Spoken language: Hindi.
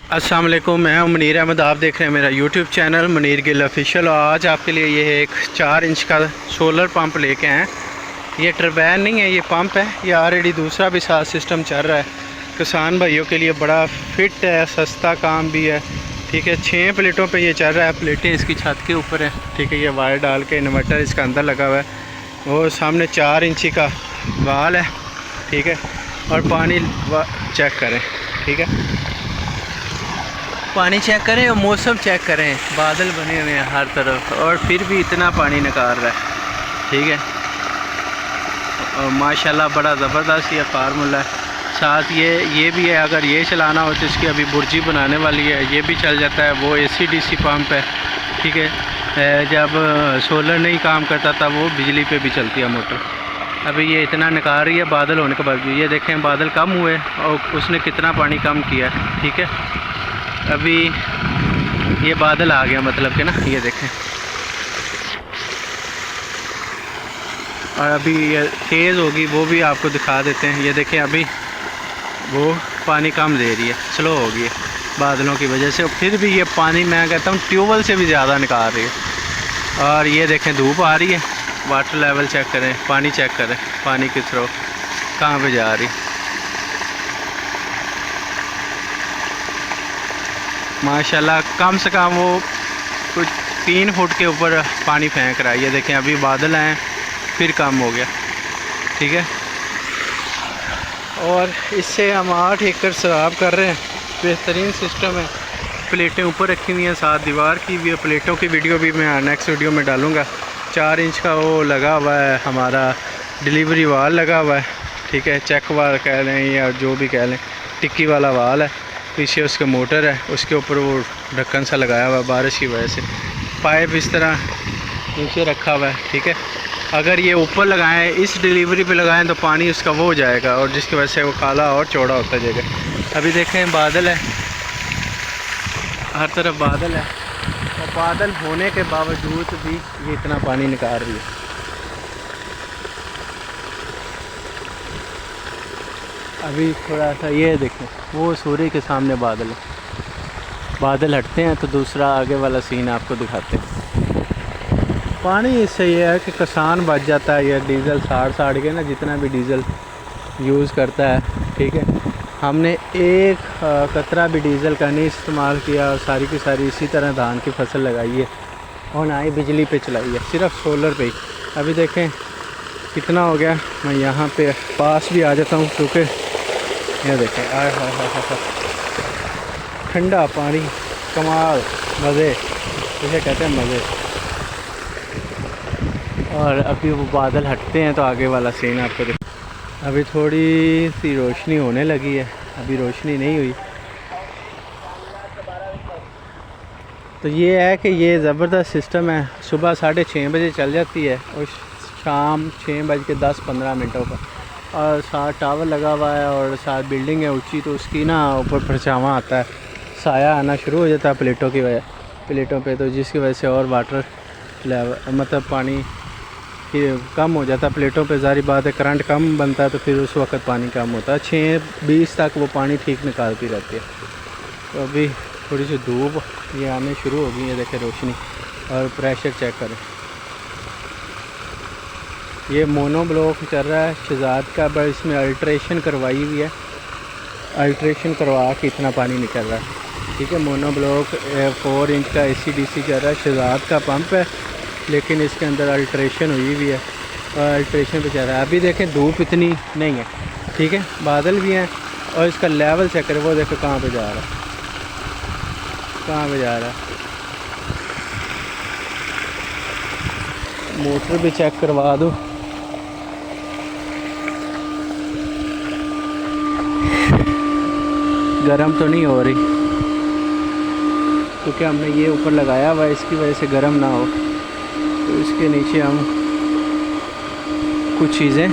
अस्सलाम वालेकुम, मैं हूं मुनीर अहमद। आप देख रहे हैं मेरा YouTube channel Munir Gill official. और आज आपके लिए ये एक 4 इंच का सोलर पंप लेके आए हैं। ये टर्बाइन नहीं है, ये पंप है। ये ऑलरेडी दूसरा भी साथ सिस्टम चल रहा है। किसान भाइयों के लिए बड़ा फिट है, सस्ता काम भी है। ठीक है, 6 प्लेटों पे ये चल रहा है। प्लेटें इसकी छत के ऊपर है। ठीक है, ये वायर डाल के इन्वर्टर इसका अंदर लगा हुआ है। वो सामने 4 इंची का वाल है। ठीक है, और पानी चेक करें। ठीक है, पानी चेक करें और मौसम चेक करें। बादल बने हुए हैं हर तरफ और फिर भी इतना पानी निकाल रहा है। ठीक है, और माशाल्लाह बड़ा ज़बरदस्त ये फार्मूला है। साथ ये भी है, अगर ये चलाना हो तो इसकी अभी बुर्जी बनाने वाली है, ये भी चल जाता है। वो AC/DC पंप है। ठीक है, जब सोलर नहीं काम करता था वो बिजली पे भी चलती है मोटर। अभी ये इतना निकाल रही है बादल होने के बाद भी। ये देखें बादल कम हुए और उसने कितना पानी कम किया। ठीक है, अभी ये बादल आ गया मतलब कि ना, ये देखें। और अभी ये तेज़ होगी, वो भी आपको दिखा देते हैं। ये देखें अभी वो पानी कम दे रही है, स्लो हो गई है बादलों की वजह से। फिर भी ये पानी मैं कहता हूँ ट्यूबवेल से भी ज़्यादा निकाल रही है। और ये देखें धूप आ रही है। वाटर लेवल चेक करें, पानी चेक करें, पानी की थ्रो कहाँ पे जा रही है। माशाल्लाह कम से कम वो कुछ 3 फुट के ऊपर पानी फेंक रहा है। ये देखें अभी बादल आए फिर कम हो गया। ठीक है, और इससे हम 8 एकड़ सराब कर रहे हैं। बेहतरीन सिस्टम है। प्लेटें ऊपर रखी हुई हैं, साथ दीवार की हुई है। प्लेटों की वीडियो भी मैं नेक्स्ट वीडियो में डालूँगा। 4 इंच का वो लगा हुआ है, हमारा डिलीवरी वाल लगा हुआ है। ठीक है, चेक वाल कह लें या जो भी कह लें, टिक्की वाला वाल है। पीछे उसके मोटर है, उसके ऊपर वो ढक्कन सा लगाया हुआ है। बारिश की वजह से पाइप इस तरह नीचे रखा हुआ है। ठीक है, अगर ये ऊपर लगाएं, इस डिलीवरी पे लगाएं तो पानी उसका वो हो जाएगा और जिसकी वजह से वो काला और चौड़ा होता जाएगा। अभी देखें बादल है, हर तरफ बादल है। और बादल होने के बावजूद भी ये इतना पानी निकाल रही है। अभी थोड़ा सा ये देखें, वो सूर्य के सामने बादल है। बादल हटते हैं तो दूसरा आगे वाला सीन आपको दिखाते हैं। पानी इससे ये है कि किसान बच जाता है। ये डीज़ल साड़ के ना, जितना भी डीज़ल यूज़ करता है। ठीक है, हमने एक कतरा भी डीज़ल का नहीं इस्तेमाल किया और सारी की सारी इसी तरह धान की फसल लगाई है और ना ही बिजली पे चलाई है, सिर्फ सोलर पे ही। अभी देखें कितना हो गया। मैं यहाँ पे पास भी आ जाता हूँ क्योंकि ये देखें, आय हाय हाय हाय, ठंडा पानी, कमाल, मज़े, इसे कहते हैं मज़े। और अभी वो बादल हटते हैं तो आगे वाला सीन आपको देख। अभी थोड़ी सी रोशनी होने लगी है, अभी रोशनी नहीं हुई। तो ये है कि ये ज़बरदस्त सिस्टम है। सुबह 6:30 बजे चल जाती है और शाम 6:10-15 पर। और साथ टावर लगा हुआ है और साथ बिल्डिंग है ऊंची, तो उसकी ना ऊपर परछावां आता है, साया आना शुरू हो जाता है प्लेटों की वजह, प्लेटों पे, तो जिसकी वजह से और वाटर लेवल मतलब पानी कम हो जाता है प्लेटों पे। ज़ाहिर बात है करंट कम बनता है तो फिर उस वक्त पानी कम होता है। 6:20 तक वो पानी ठीक निकालती रहती है। तो अभी थोड़ी सी धूप ये आने शुरू हो गई है। देखें रोशनी और प्रेशर चेक करें। ये मोनो ब्लॉक चल रहा है शहजाद का, बस इसमें अल्ट्रेशन करवाई हुई है। अल्ट्रेशन करवा के इतना पानी निकल रहा है। ठीक है, मोनो ब्लॉक 4 इंच का AC/DC चल रहा है। शहजाद का पंप है लेकिन इसके अंदर अल्ट्रेशन हुई हुई है और अल्ट्रेशन पे चल रहा है। अभी देखें धूप इतनी नहीं है। ठीक है, बादल भी हैं और इसका लेवल चेक करें। वो देखो कहाँ पे जा रहा है, कहाँ पे जा रहा है। मोटर भी चेक करवा दो। गर्म तो नहीं हो रही क्योंकि हमने ये ऊपर लगाया हुआ है, इसकी वजह से गर्म ना हो। तो इसके नीचे हम कुछ चीज़ें